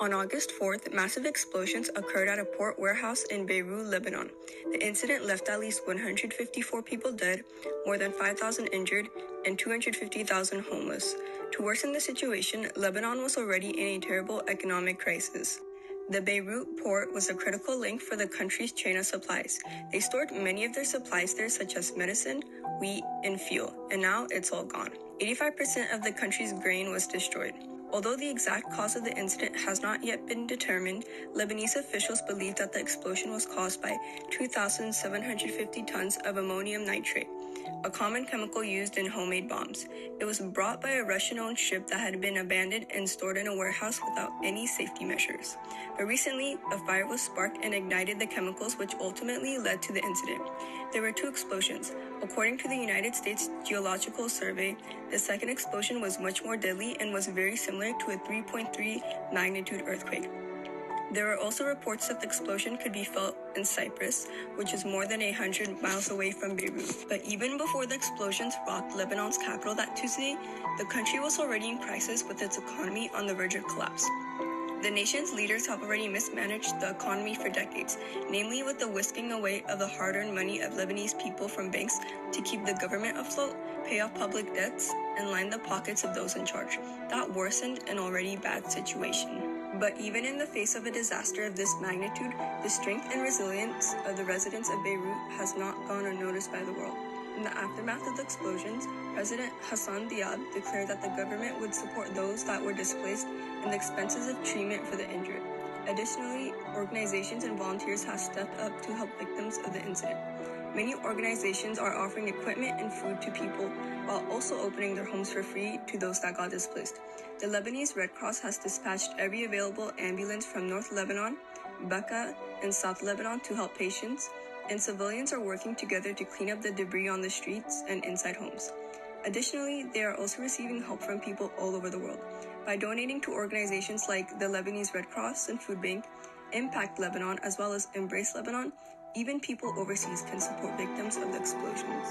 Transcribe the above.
On August 4th, massive explosions occurred at a port warehouse in Beirut, Lebanon. The incident left at least 154 people dead, more than 5,000 injured, and 250,000 homeless. To worsen the situation, Lebanon was already in a terrible economic crisis. The Beirut port was a critical link for the country's chain of supplies. They stored many of their supplies there, such as medicine, wheat, and fuel, and now it's all gone. 85% of the country's grain was destroyed. Although the exact cause of the incident has not yet been determined, Lebanese officials believe that the explosion was caused by 2,750 tons of ammonium nitrate, a common chemical used in homemade bombs. It was brought by a Russian-owned ship that had been abandoned and stored in a warehouse without any safety measures. But recently, a fire was sparked and ignited the chemicals, which ultimately led to the incident. There were two explosions. According to the United States Geological Survey, the second explosion was much more deadly and was very similar to a 3.3 magnitude earthquake. There are also reports that the explosion could be felt in Cyprus, which is more than 100 miles away from Beirut. But even before the explosions rocked Lebanon's capital that Tuesday, the country was already in crisis with its economy on the verge of collapse. The nation's leaders have already mismanaged the economy for decades, namely with the whisking away of the hard-earned money of Lebanese people from banks to keep the government afloat, pay off public debts, and line the pockets of those in charge. That worsened an already bad situation. But even in the face of a disaster of this magnitude, the strength and resilience of the residents of Beirut has not gone unnoticed by the world. In the aftermath of the explosions, President Hassan Diab declared that the government would support those that were displaced and the expenses of treatment for the injured. Additionally, organizations and volunteers have stepped up to help victims of the incident. Many organizations are offering equipment and food to people while also opening their homes for free to those that got displaced. The Lebanese Red Cross has dispatched every available ambulance from North Lebanon, Bekaa, and South Lebanon to help patients, and civilians are working together to clean up the debris on the streets and inside homes. Additionally, they are also receiving help from people all over the world. By donating to organizations like the Lebanese Red Cross and Food Bank, Impact Lebanon, as well as Embrace Lebanon, even people overseas can support victims of the explosions.